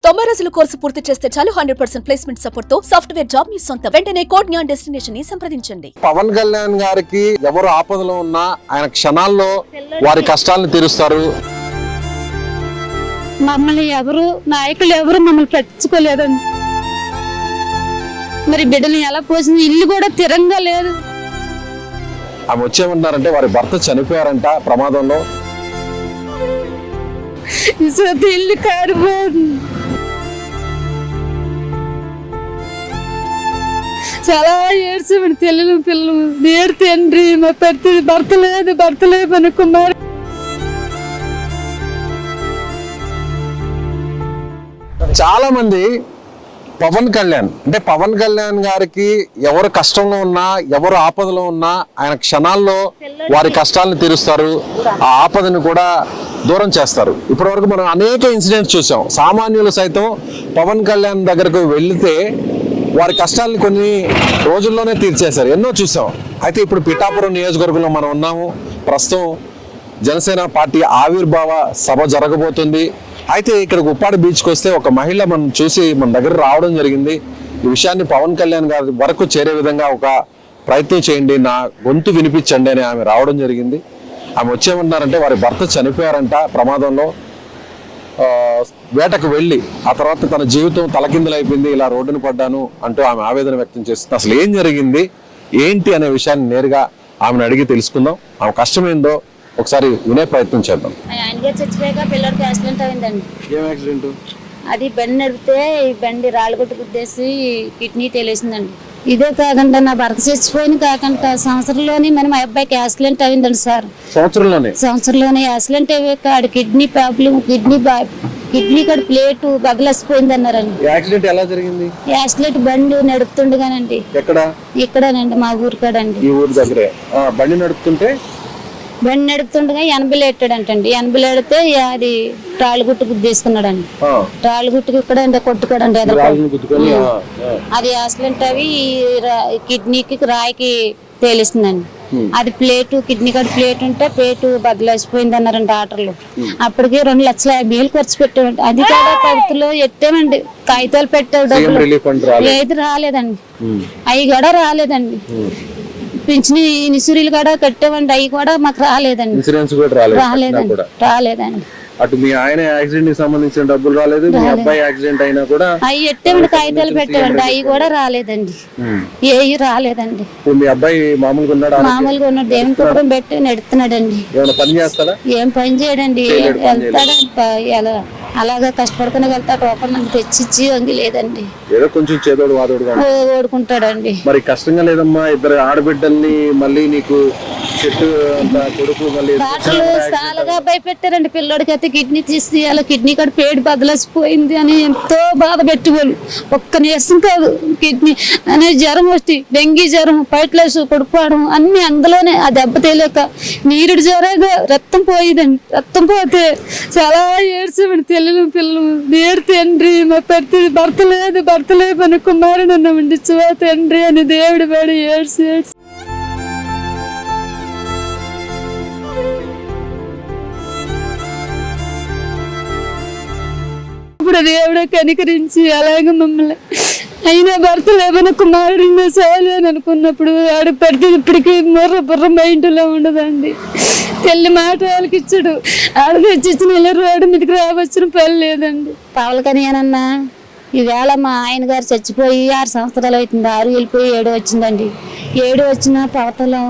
90 రోజుల కోర్సు పూర్తి చేస్తే చాలు 100% ప్లేస్మెంట్ సపోర్ట్ తో సాఫ్ట్వేర్ జాబ్ మీ సొంత. వెంటనే కోడ్ జ్ఞాన్ డెస్టినేషన్ ని సంప్రదించండి. పవన్ కళ్యాణ్ గారికి ఎవరు ఆపదలో ఉన్నా ఆయన క్షణాల్లో వారి కష్టాలను తీరుస్తారు. మమ్మల్ని ఎవరు నాయకులు ఎవరు మమ్మల్ని పట్టించుకోలేదండి. మరి బిడ్డలు ఎలా పోసింది, ఇల్లు కూడా తిరంగా లేదు. ఆమె వచ్చేమన్నారంటే వారి భర్త చనిపోయారంట ప్రమాదంలో. ఇల్లు కారిపోతుంది. చాలా ఏడ్చామండి తెల్లు పిల్లలు. నేడు తండ్రి మా పెద్ద భర్త లేదు అని కుమారు. చాలా మంది పవన్ కళ్యాణ్ గారికి ఎవరు కష్టంలో ఉన్నా ఎవరు ఆపదలో ఉన్నా ఆయన క్షణాల్లో వారి కష్టాలను తీరుస్తారు. ఆ ఆపదను కూడా దూరం చేస్తారు. ఇప్పటి వరకు మనం అనేక ఇన్సిడెంట్స్ చూసాం. సామాన్యులు సైతం పవన్ కళ్యాణ్ దగ్గరకు వెళితే వారి కష్టాలను కొన్ని రోజుల్లోనే తీర్చేశారు. ఎన్నో చూసాం. అయితే ఇప్పుడు పిఠాపురం నియోజకవర్గంలో మనం ఉన్నాము. ప్రస్తుతం జనసేన పార్టీ ఆవిర్భావ సభ జరగబోతుంది. అయితే ఇక్కడ ఉప్పాడ బీచ్కి వస్తే ఒక మహిళ మనం చూసి మన దగ్గర రావడం జరిగింది. ఈ విషయాన్ని పవన్ కళ్యాణ్ గారి వరకు చేరే విధంగా ఒక ప్రయత్నం చేయండి, నా గొంతు వినిపించండి అని ఆమె రావడం జరిగింది. ఆమె వచ్చేమన్నారంటే వారి భర్త చనిపోయారంట ప్రమాదంలో. వేటకు వెళ్ళి ఆ తర్వాత తన జీవితం తలకిందులైపోయింది, ఇలా రోడ్డును పడ్డాను అంటూ ఆమె ఆవేదన వ్యక్తం చేస్తుంది. అసలు ఏం జరిగింది ఏంటి అనే విషయాన్ని నేరుగా ఆమెను అడిగి తెలుసుకుందాం. ఆమె కష్టం ఏందో ఒకసారి వినే ప్రయత్నం చేద్దాం. ఆయనగా చచ్చిపోయాక పిల్లడికి యాక్సిడెంట్ అయిందండి. ఏం యాక్సిడెంట్? అది బండి నడిపితే ఈ బండి రాళ్ళగొట్టు గుద్దేసి కిడ్నీ తెలిసిందండి. ఇదే కాకుండా నా భర్త చచ్చిపోయిన కాకుండా సంవత్సరంలోనే మరి మా అబ్బాయికి యాక్సిడెంట్ అయిందండి సార్. సంవత్సరంలోనే యాక్సిడెంట్ అయ్యాక కిడ్నీ ప్రాబ్లం, కిడ్నీ కాడ ప్లేట్ బగలసిపోయింది అన్నారండి. యాక్సిడెంట్ ఎలా జరిగింది? యాక్సిడెంట్ బండి నడుపుతుండగానండి. ఇక్కడనండి మా ఊరు కాడండి. ఈ ఊరు దగ్గరే బండి నడుపుతుండగా 80 ఎట్టాడంటండి. 80 ఎడితే అది రాళ్ళగుట్టు గుద్దేసుకున్నాడండి. రాళ్ళగుట్టుకు ఇక్కడ కొట్టుకోడండి. అది యాక్సిడెంట్ అవి కిడ్నీకి రాయికి తేలిస్తుందండి. అది కిడ్నీ కాడ ప్లేట్ ఉంటే ప్లేట్ బదిలేసిపోయింది అన్నారండి డాక్టర్లు. అప్పటికి 2,50,000 ఖర్చు పెట్టామండి. అది కూడా ప్రభుత్వంలో ఎట్టామండి, కాగితాలు పెట్టావు, డబ్బులు ఏది రాలేదండి. అవి కూడా రాలేదండి. పింఛని ఇన్సూరెన్స్ కూడా కట్టామండి, అవి కూడా మాకు రాలేదండి. రాలేదండి. అటు మీ ఆయన యాక్సిడెంట్ కి సంబంధించిన డబ్బులు రాలేదు, మీ అబ్బాయి యాక్సిడెంట్ అయినా కూడా అవి ఎట్టామండి, కాగితాలు పెట్టామండి, అవి కూడా రాలేదండి. ఏవి రాలేదండి. మీ అబ్బాయి మామూలుగా ఉన్నాడు, దేవుని కుటుంబం పెట్టి నెడుతున్నాడండి. పని చేస్తాడా? ఏం పని చేయడండి. వెళ్తాడా అలాగా కష్టపడుకుని వెళ్తాడు. రూపాయలు తెచ్చిచ్చి వంగి లేదండి. ఏదో కొంచెం చేదోడు వాదోడుగా ఓడుకుంటాడండి. మరి కష్టంగా లేదమ్మా, ఇద్దరు ఆడబిడ్డల్ని మళ్ళీ నీకు చెట్టు కొడుకు మళ్ళీ చాలాగా భయపెట్టారండి. పిల్లోడికి అయితే కిడ్నీ తీసేయాలి, కిడ్నీ కూడా పేడు బదలసిపోయింది అని ఎంతో బాధ పెట్టుకోవాలి. ఒక్క నీరసం కాదు, కిడ్నీ అనే జ్వరం వచ్చి డెంగీ జ్వరం, పైట్లేసు, కొడుకోవడం అన్ని అందులోనే. ఆ దెబ్బ తేలేక నీరుడు జ్వరంగా రక్తం పోయేదండి. రక్తం పోతే చాలా ఏడ్చామండి పిల్లలు. నేడు తండ్రి మా పెద్ద భర్త లేదు అని కుమారుడు అన్నామండి. తండ్రి అని దేవుడి వాడు ఏడ్చి ఇప్పుడు దేవుడు కనికరించి అలాగే మమ్మల్ని అయినా భర్త లేవని కుమారుడు చాలు అని అనుకున్నప్పుడు ఆడు పెడితే ఇప్పటికి బుర్ర మైండ్లో ఉండదండి. తెల్లి మాట వాళ్ళకి ఇచ్చాడు. ఆడ తెచ్చిచ్చిన రోడ్డు మీదకి రావచ్చిన పని లేదండి. పవన్ కళ్యాణ్ ఈవేళ మా ఆయన గారు చచ్చిపోయి 6 సంవత్సరాలు అవుతుంది. 6 వెళ్ళిపోయి 7 వచ్చిందండి. 7 వచ్చిన పవతలో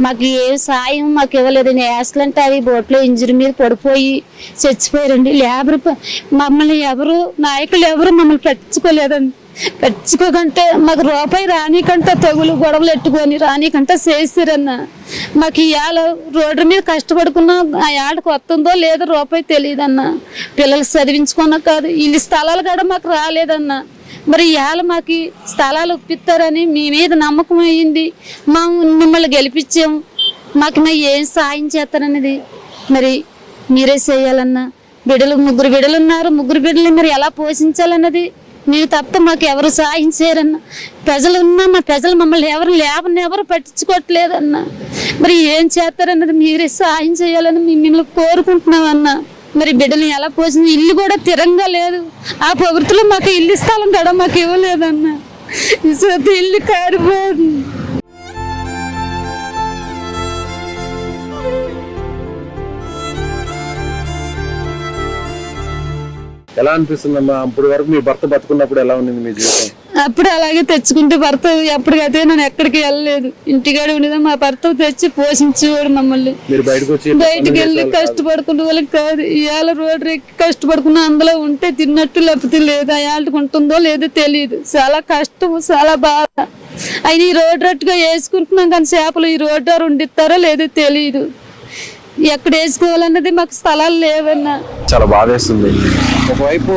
మాకు ఏ సాయం మాకు ఇవ్వలేదండి. యాక్సిడెంట్ అవి బోట్లో ఇంజరీ మీద పడిపోయి చచ్చిపోయారండి. మమ్మల్ని నాయకులు ఎవరు మమ్మల్ని పట్టించుకోలేదండి. పట్టించుకోకంటే మాకు రూపాయి రానికంటే తగులు గొడవలు ఎట్టుకొని రానికంటే చేస్తారన్న. మాకు ఇవాళ రోడ్డు మీద కష్టపడుకున్నా ఆ ఏళ్ళకి వస్తుందో లేదో రూపాయి తెలియదన్న. పిల్లలు చదివించుకున్నా కాదు, ఇల్లు స్థలాలు కూడా మాకు రాలేదన్న. మరి ఇవాళ మాకు స్థలాలు ఒప్పిస్తారని మీ మీద నమ్మకం అయ్యింది. మిమ్మల్ని గెలిపించాము. మాకు ఏం సాయం చేస్తారనేది మరి మీరే చేయాలన్నా. 3 బిడ్డలు ఉన్నారు. 3 బిడ్డలు మరి ఎలా పోషించాలన్నది మీరు తప్ప మాకు ఎవరు సాయం చేయరన్నా. మా ప్రజలు మమ్మల్ని ఎవరు పట్టించుకోవట్లేదన్నా. మరి ఏం చేస్తారన్నది మీరే సాయం చేయాలని మిమ్మల్ని కోరుకుంటున్నామన్నా. మరి బిడ్డలు ఎలా పోసింది, ఇల్లు కూడా తిరంగా లేదు. ఆ ప్రభుత్వంలో మాకు ఇల్లు స్థలం కూడా మాకు ఇవ్వలేదన్న, ఇల్లు కారిపోతుంది. ఎలా అనిపిస్తుందమ్మా? అప్పటి వరకు మీ భర్త బతుకున్నప్పుడు ఎలా ఉంది మీ జీవితం? అప్పుడు అలాగే తెచ్చుకుంటే భర్త ఎప్పటికైతే నేను ఎక్కడికి వెళ్ళలేదు, ఇంటికాడ ఉండేదా. మా భర్త తెచ్చి పోషించేవాడు మమ్మల్ని. మీరు బయటకు వెళ్ళి కష్టపడుకునే వాళ్ళకి కాదు. ఇవాళ రోడ్డు ఎక్కి కష్టపడుకున్న అందులో ఉంటే తిన్నట్టు లేకపోతే లేదు, అయాళ్ళకి ఉంటుందో లేదో తెలియదు. చాలా కష్టం, చాలా బాధ. అయినా ఈ రోడ్డు రట్టుగా వేసుకుంటున్నాం కానీ చేపలు ఈ రోడ్డు ఉండిస్తారో లేదో తెలియదు. ఎక్కడ వేసుకోవాలన్నది మాకు స్థలాలు లేవన్నా. చాలా బాధేస్తుంది. ఒకవైపు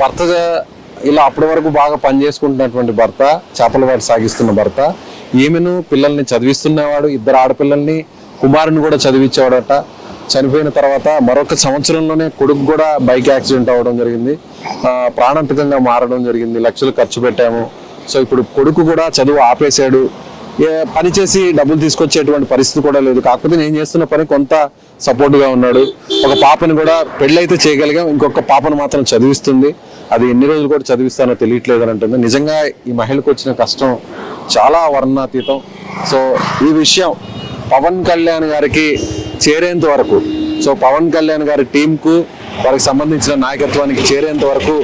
భర్త ఇలా అప్పటి వరకు బాగా పనిచేసుకుంటున్నటువంటి భర్త, చేపల వేట సాగిస్తున్న భర్త, ఈమెను పిల్లల్ని చదివిస్తున్నవాడు, 2 ఆడపిల్లల్ని, కుమారుని కూడా చదివించేవాడట. చనిపోయిన తర్వాత మరొక సంవత్సరంలోనే కొడుకు కూడా బైక్ యాక్సిడెంట్ అవ్వడం జరిగింది, ప్రాణాంతకంగా మారడం జరిగింది. లక్షలు ఖర్చు పెట్టాము. సో ఇప్పుడు కొడుకు కూడా చదువు ఆపేశాడు. పని చేసి డబ్బులు తీసుకొచ్చేటువంటి పరిస్థితి కూడా లేదు. కాకపోతే నేను చేస్తున్న పని కొంత సపోర్ట్గా ఉన్నాడు. ఒక పాపని కూడా పెళ్ళైతే చేయగలిగాం, ఇంకొక పాపను మాత్రం చదివిస్తుంది. అది ఎన్ని రోజులు కూడా చదివిస్తానో తెలియట్లేదు అని అంటుంది. నిజంగా ఈ మహిళకు వచ్చిన కష్టం చాలా వర్ణాతీతం. సో ఈ విషయం పవన్ కళ్యాణ్ గారికి చేరేంత వరకు, సో పవన్ కళ్యాణ్ గారి టీంకు, వారికి సంబంధించిన నాయకత్వానికి చేరేంత వరకు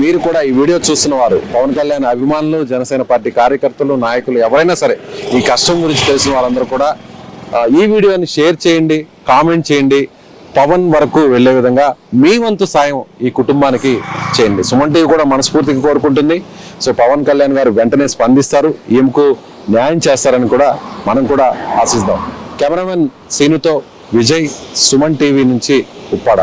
మీరు కూడా ఈ వీడియో చూస్తున్న వారు, పవన్ కళ్యాణ్ అభిమానులు, జనసేన పార్టీ కార్యకర్తలు, నాయకులు ఎవరైనా సరే ఈ కష్టం గురించి తెలిసిన వారందరూ కూడా ఈ వీడియోని షేర్ చేయండి, కామెంట్ చేయండి. పవన్ వరకు వెళ్లే విధంగా మీ వంతు సాయం ఈ కుటుంబానికి చేయండి. సుమన్ టీవీ కూడా మనస్ఫూర్తిగా కోరుకుంటుంది. సో పవన్ కళ్యాణ్ గారు వెంటనే స్పందిస్తారు, ఈమెకు న్యాయం చేస్తారని కూడా మనం కూడా ఆశిద్దాం. కెమెరామెన్ సీనుతో విజయ్, సుమన్ టీవీ నుంచి ఉప్పాడ.